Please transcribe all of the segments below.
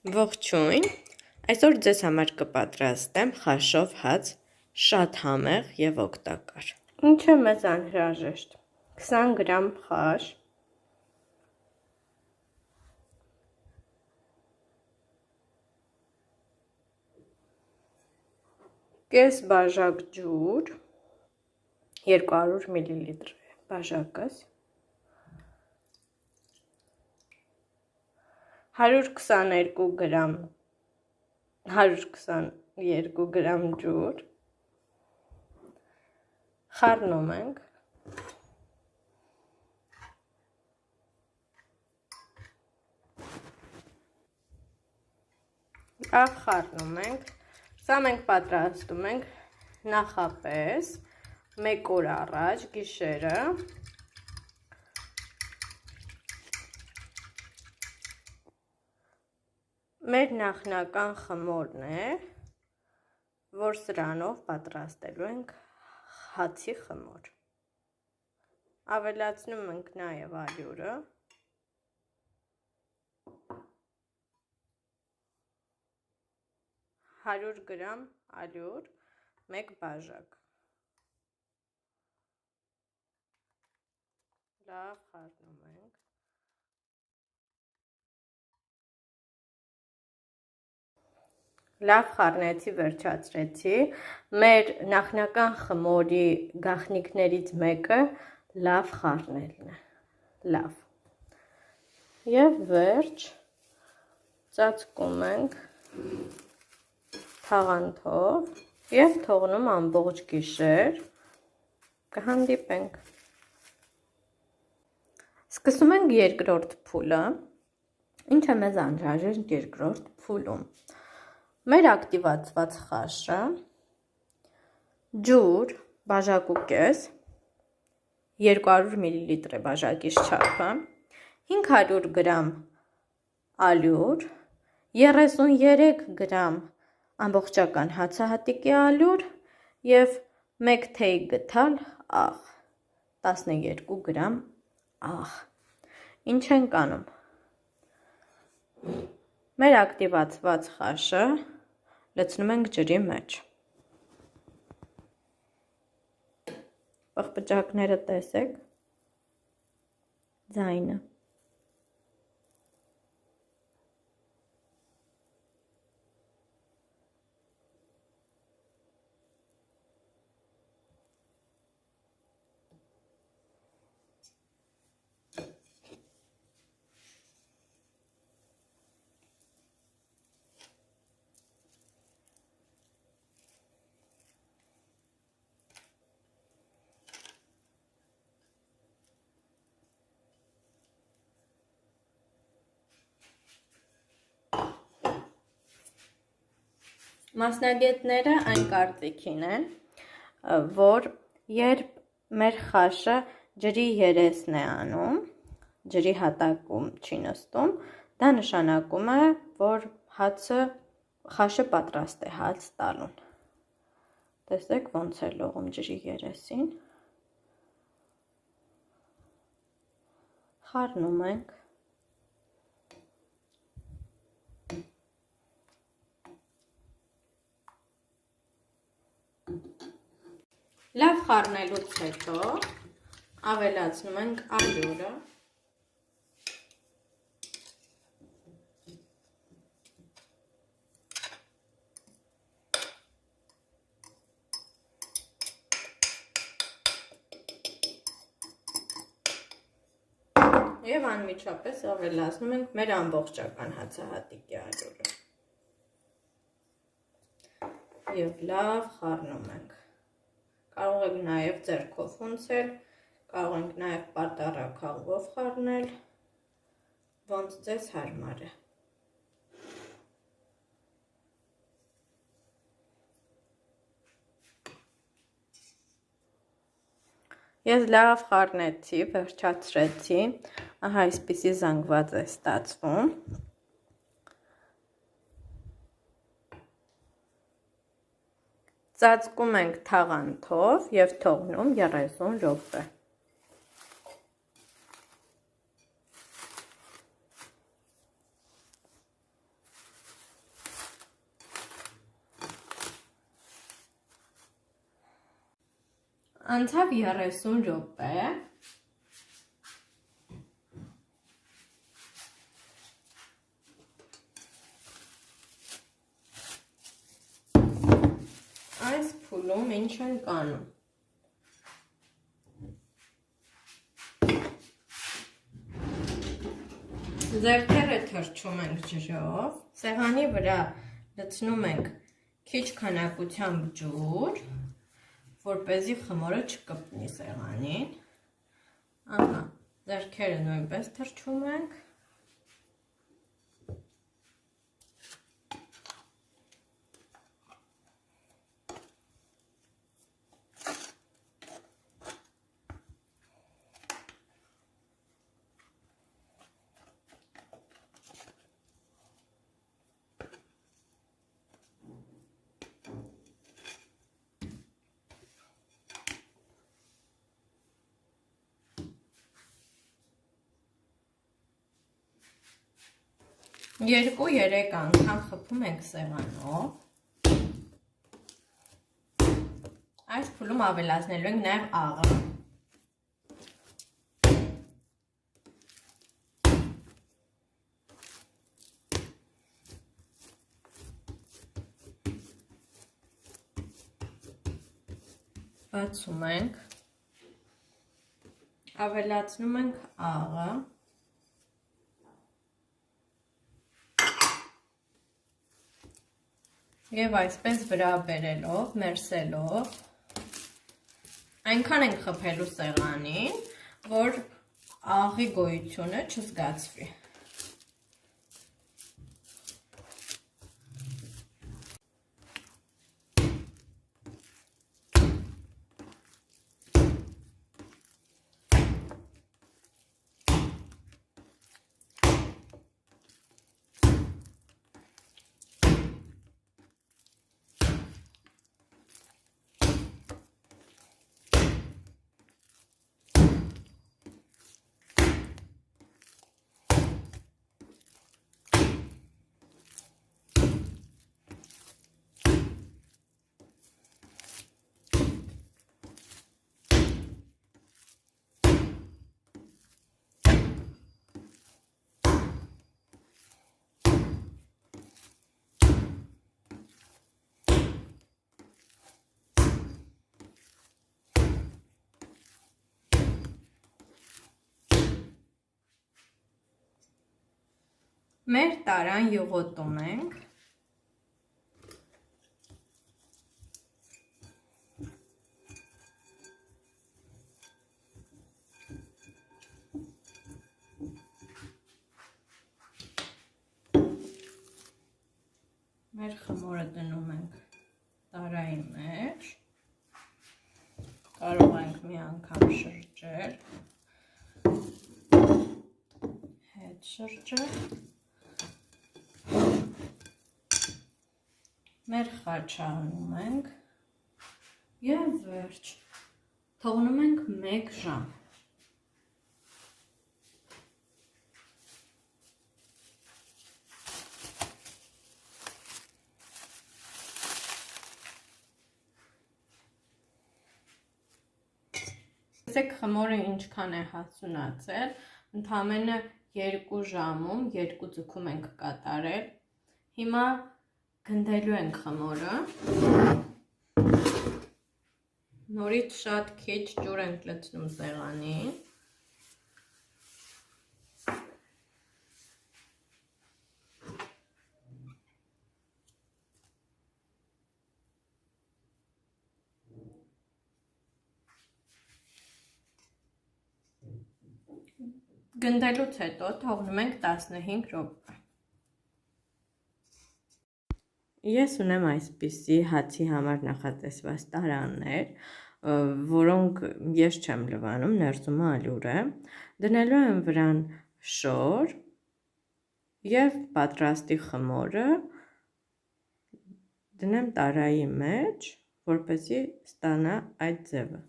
Ողջույն, այսօր ձեզ համար կպատրաստեմ խաշով հաց, շատ համեղ և օգտակար։ Ինչ է մեզ անհրաժեշտ: 20 գրամ խաշ, կես բաժակ ջուր, 200 մլ բաժակս, 122 գրամ ջուր, խառնում ենք, լավ խառնում ենք, սա մենք պատրաստում ենք նախապես 1 օր առաջ գիշերը, մեր նախնական խմորն է, որ սրանով պատրաստելու ենք հացի խմոր, ավելացնում ենք նաև ալյուրը, «100 գրամ ալյուր, 1 բաժակ», լավ խառնում ենք, լավ խառնեցի, վերջացրեցի, մեր նախնական խմորի գաղտնիքներից մեկը լավ խառնելն է, լավ, և վերջ, ծածկում ենք թաղանթով և թողնում ամբողջ գիշեր, կհանդիպենք։ Սկսում ենք երկրորդ փուլը, ինչ է մեզ անհրաժեշտ երկրորդ փուլում: Մեր ակտիվացված խաշը, ջուր, բաժակ ու կես, 200 մլ է բաժակիս չափը, 500 գրամ ալյուր, 33 գրամ ամբողջական հացահատիկի ալյուր և 1 թեյ գդալ աղ, 12 գրամ աղ, ինչ ենք անում, մեր ակտիվացված խաշը լցնում ենք ջրի մեջ, պղպջակները տեսեք, ձայնը, Մասնագետները այն կարծիքին են, որ երբ մեր խաշը ջրի երեսն է անում, ջրի հատակում չի նստում, դա նշանակում է, որ խաշը պատրաստ է հաց տալուն, տեսեք ոնց է լողում ջրի երեսին, խառնում ենք, լավ խառնելուց հետո ավելացնում ենք ալյուրը, և անմիջապես ավելացնում ենք մեր ամբողջական հացահատիկի ալյուրը և լավ խառնում ենք, կարող եք նաև ձեռքով խունցել, կարող ենք նաև պատառաքաղով խառնել, ոնց ձեզ հարմար է։ Ես լավ խառնեցի, վերջացրեցի, ահա այսպիսի զանգված է ստացվում, ծածկում ենք թաղանթով և թողնում 30 րոպե։ Անցավ 30 րոպե։ Այս փուլում ինչ ենք անում։ Ձեռքերը թրջում ենք ջրով, սեղանի վրա լցնում ենք քիչ քանակությամբ ջուր, որպեսզի խմորը չկպնի սեղանին։ Ահա, ձեռքերը նույնպես թրջում ենք։ Երկու-երեք անգամ խփում ենք սեղանով։ Այս փուլում ավելացնելու ենք նաև աղը։ Բացում ենք, ավելացնում ենք աղը։ Եվ այսպես վրա բերելով, մերսելով, այնքան ենք խփելու սեղանին, որ աղի գոյությունը չզգացվի։ Մեր տարան յուղոտում ենք։ Մեր խմորը դնում ենք տարայի մեջ։ Կարող ենք մի անգամ շրջել, հետ շրջել։ Մեր խաչը անում ենք և վերջ, թողնում ենք 1 ժամ։ Տեսեք խմորը ինչքան է հասունացել, ընդամենը 2 ժամում 2 ձգում ենք կատարել։ Հիմա գնդելու ենք խմորը, նորից շատ քիչ ջուր ենք լցնում սեղանին, գնդելուց հետո թողնում ենք 15 րոպե։ Ես ունեմ այսպիսի հացի համար նախատեսված տարաններ, որոնք ես չեմ լվանում, ներսում ալյուր է, դնելու եմ վրան շոր և պատրաստի խմորը դնեմ տարայի մեջ, որպեսզի ստանա այդ ձևը։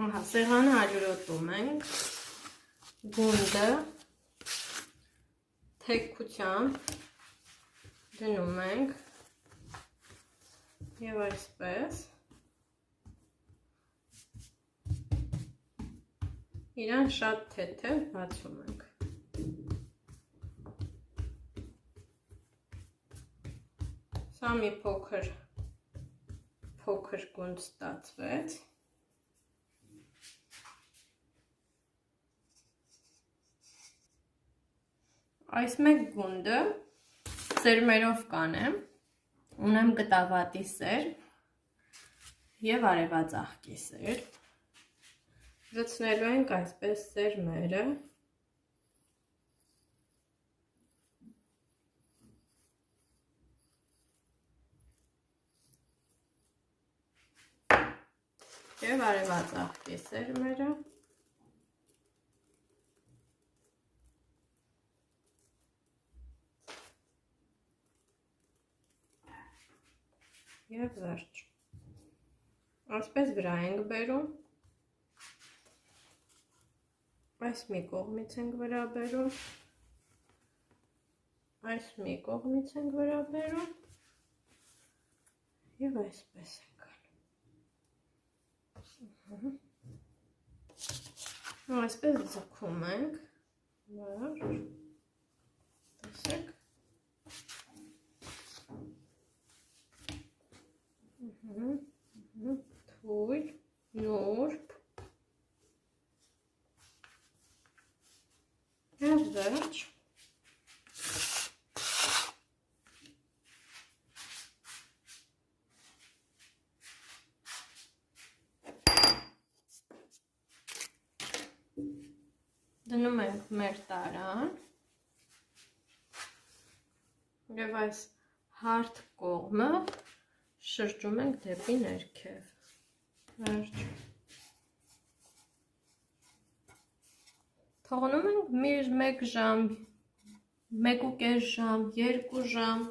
Ահա, սեղանը ալյուրոտում ենք, գունդը թեքությամբ դնում ենք և այսպես իրան շատ թեթև բացում ենք։ Սա մի փոքր գունդ ստացվեց։ Այս մեկ գունդը սերմերով կանեմ, ունեմ գտավատի սեր և արևածաղկի սեր, զցնելու ենք այսպես սերմերը, և արևածաղկի սերմերը, և վերջ։ Այսպես վրա ենք բերում, այս մի կողմից ենք վրա բերում, այս մի կողմից ենք վրա բերում, և այսպես ենք անում։ Այսպես ձգում ենք, տեսեք, թույլ, նուրբ, և վերջ։ Դնում ենք մեր տարան և այս հարթ կողմը շրջում ենք դեպի ներքև, վերջ, թողնում ենք մեկ ժամ, 1.5 ժամ, 2 ժամ,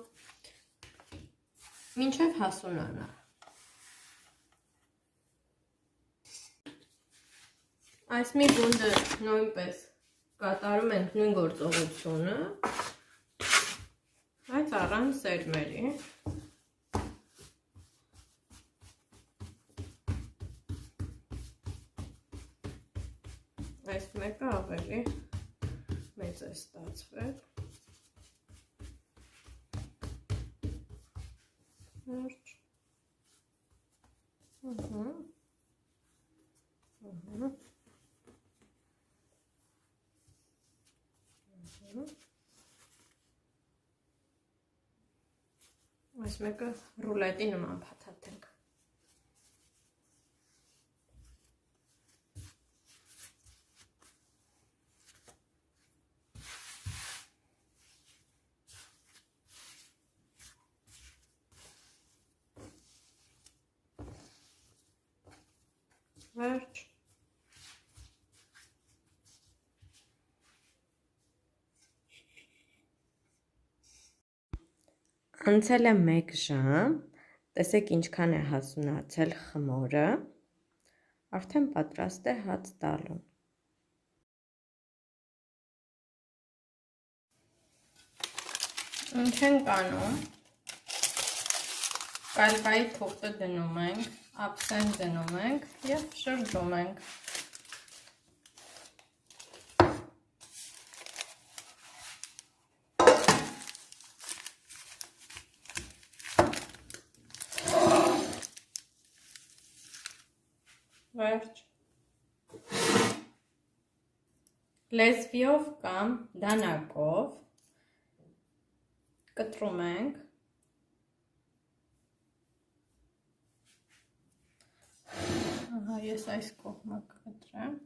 մինչև հասունանա։ Այս մի գունդը նույնպես կատարում ենք նույն գործողությունը, այս առանց սերմերի։ Այս մեկը ավելի մեծ է ստացվել։ Վերջ։ Այս մեկը ռուլետի նման փաթաթենք։ Վերջ։ Անցել է 1 ժամ, տեսեք ինչքան է հասունացել խմորը, արդեն պատրաստ է հաց տալուն։ Ինչ ենք անում, կալկայի թուղթը դնում ենք, ափսեն դնում ենք և շրջում ենք։ Վերջ։ Լեզվիով կամ դանակով կտրում ենք։ Ահա, ես այս կողմը կտրեմ։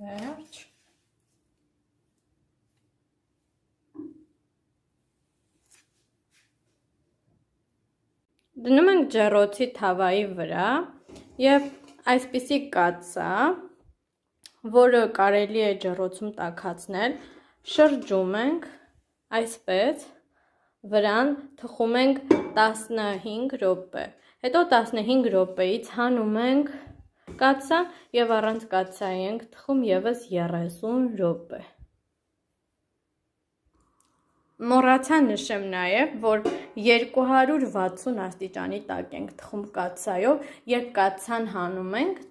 Վերջ։ Դնում ենք ջեռոցի թավայի վրա և այսպիսի կաթսա, որը կարելի է ջեռոցում տաքացնել, շրջում ենք այսպես, վրան թխում ենք 15 րոպե, հետո 15 րոպեից հանում ենք կաթսան և առանց կաթսայի ենք թխում ևս 30 րոպե։ Մոռացա նշեմ նաև, որ 260 աստիճանի տակ ենք թխում կաթսայով, երբ կաթսան հանում ենք,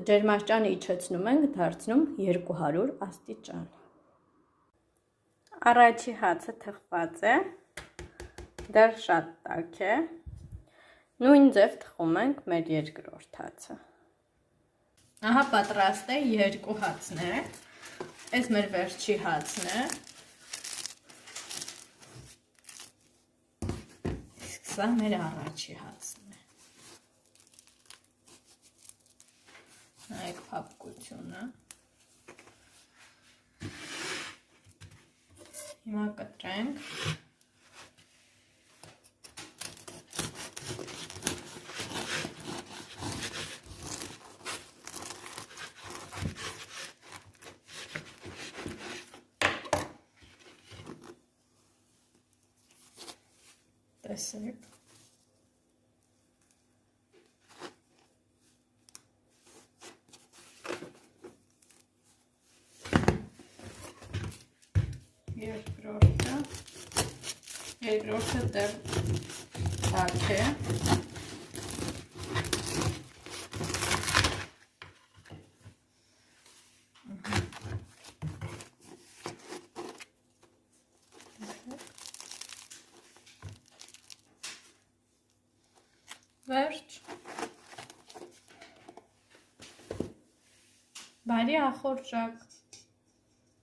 ջերմաստիճանը իջեցնում ենք, դարձնում 200 աստիճան։ Առաջի հացը թխված է, դեռ շատ տաք է, նույն ձև թխում ենք մեր երկրորդ հացը։ Ահա պատրաստ է 2 հացներ, այս մեր վերջի հացն է, իսկ սա մեր առաջի հացն է։ Նայեք փափկությունը։ Հիմա կտրենք։ Տեսեք։ Երկրորդը դեռ տաք է։ Վերջ։ Բարի ախորժակ։